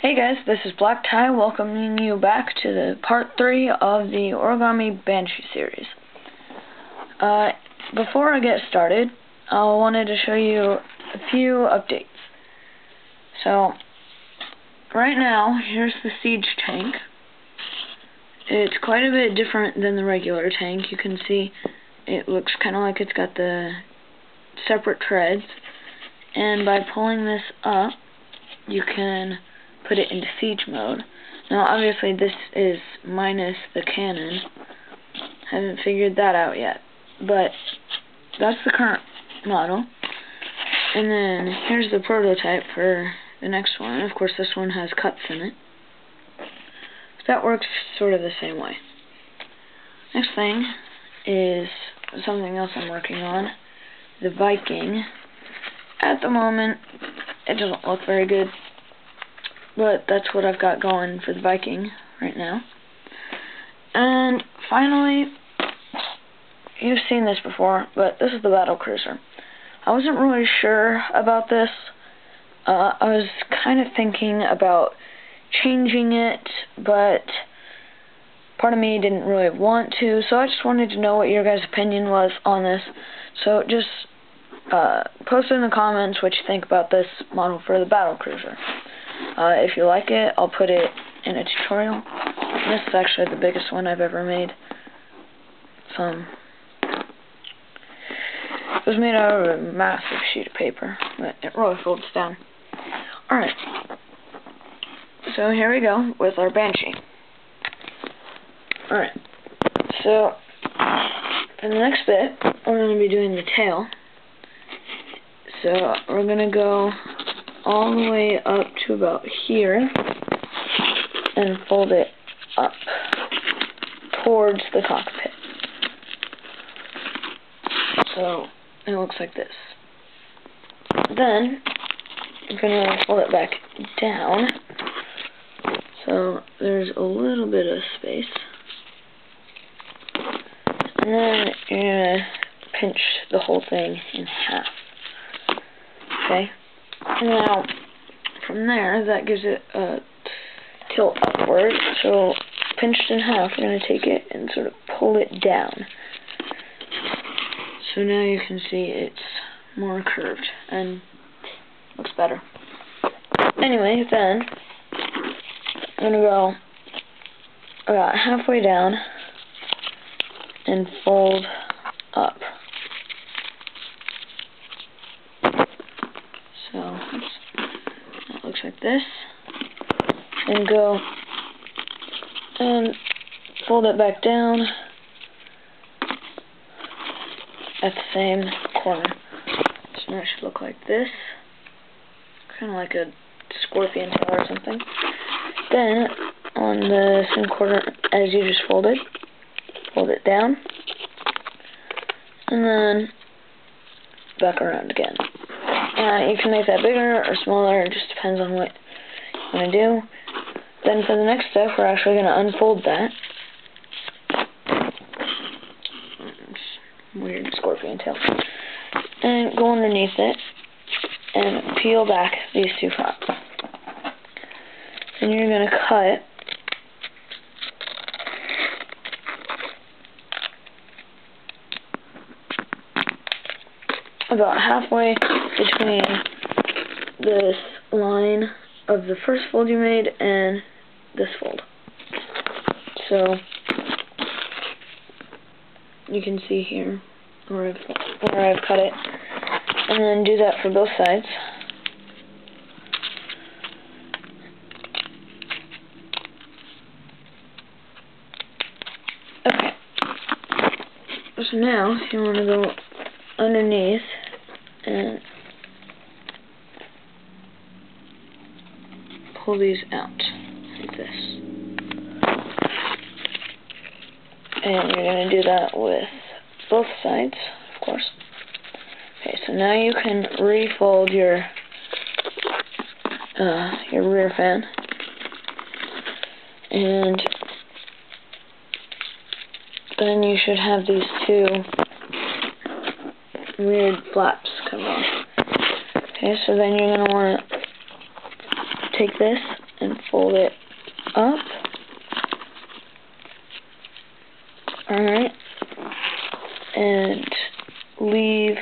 Hey guys, this is Black Tie welcoming you back to the part 3 of the Origami Banshee series. Before I get started, I wanted to show you a few updates. So, right now, here's the siege tank. It's quite a bit different than the regular tank. You can see it looks kind of like it's got the separate treads, and by pulling this up, you can put it into siege mode. Now obviously this is minus the cannon. Haven't figured that out yet. But that's the current model. And then here's the prototype for the next one. Of course this one has cuts in it. So that works sort of the same way. Next thing is something else I'm working on. The Viking. At the moment it doesn't look very good, but that's what I've got going for the Viking right now. And finally, you've seen this before, but this is the battle cruiser. I wasn't really sure about this. I was kind of thinking about changing it, but part of me didn't really want to, so I just wanted to know what your guys' opinion was on this. So just post in the comments what you think about this model for the battle cruiser. If you like it, I'll put it in a tutorial. This is actually the biggest one I've ever made. It was made out of a massive sheet of paper, but it really folds down. Alright, so here we go with our Banshee. Alright, so for the next bit, we're going to be doing the tail. So we're going to go all the way up to about here and fold it up towards the cockpit. So it looks like this. Then I'm going to fold it back down so there's a little bit of space. And then you're going to pinch the whole thing in half. Okay? Now, from there, that gives it a tilt upward, so pinched in half, we're going to take it and sort of pull it down. So now you can see it's more curved and looks better. Anyway, then, I'm going to go about halfway down and fold up. So it looks like this, and go and fold it back down at the same corner. So now it should look like this, kind of like a scorpion tail or something. Then on the same corner as you just folded, fold it down, and then back around again. You can make that bigger or smaller, it just depends on what you want to do. Then for the next step, we're actually going to unfold that. Weird scorpion tail. And go underneath it and peel back these two flaps. Then you're going to cut about halfway between this line of the first fold you made and this fold. So you can see here where I've cut it, and then do that for both sides. Okay, so now you want to go underneath and pull these out like this. And you're going to do that with both sides, of course. Okay, so now you can refold your rear fan, and then you should have these two weird flaps come off. Okay, so then you're going to want to take this and fold it up. Alright. And leave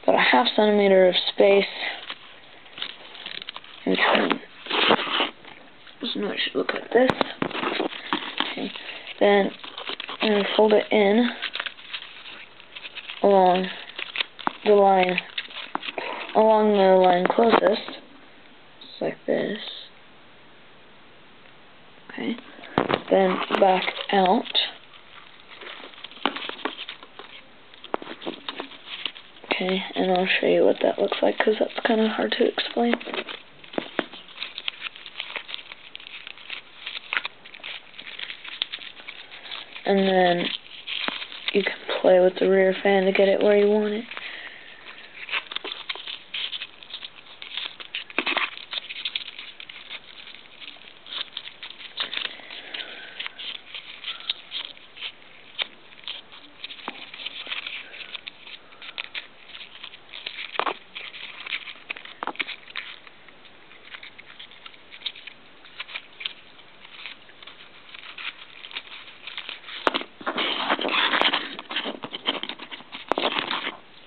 about a ½ centimeter of space in between. So now I should look like this. Okay. Then I'm going to fold it in along the line closest, just like this. Okay. Then back out. Okay, and I'll show you what that looks like, because that's kind of hard to explain. And then you can play with the rear fan to get it where you want it.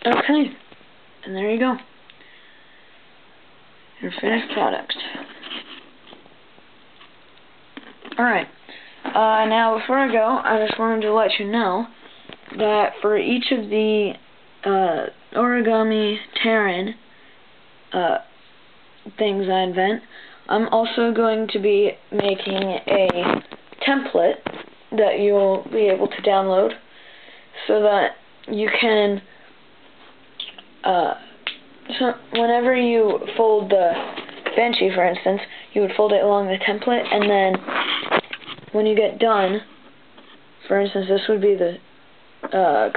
Okay, and there you go. Your finished product. Alright, now before I go, I just wanted to let you know that for each of the origami Terran things I invent, I'm also going to be making a template that you'll be able to download so that you can so whenever you fold the Banshee, for instance, you would fold it along the template, and then when you get done, for instance, this would be the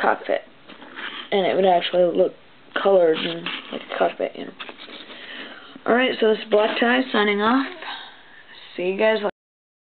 cockpit, and it would actually look colored and like a cockpit, you know. Alright, so this is Black Tie signing off. See you guys later.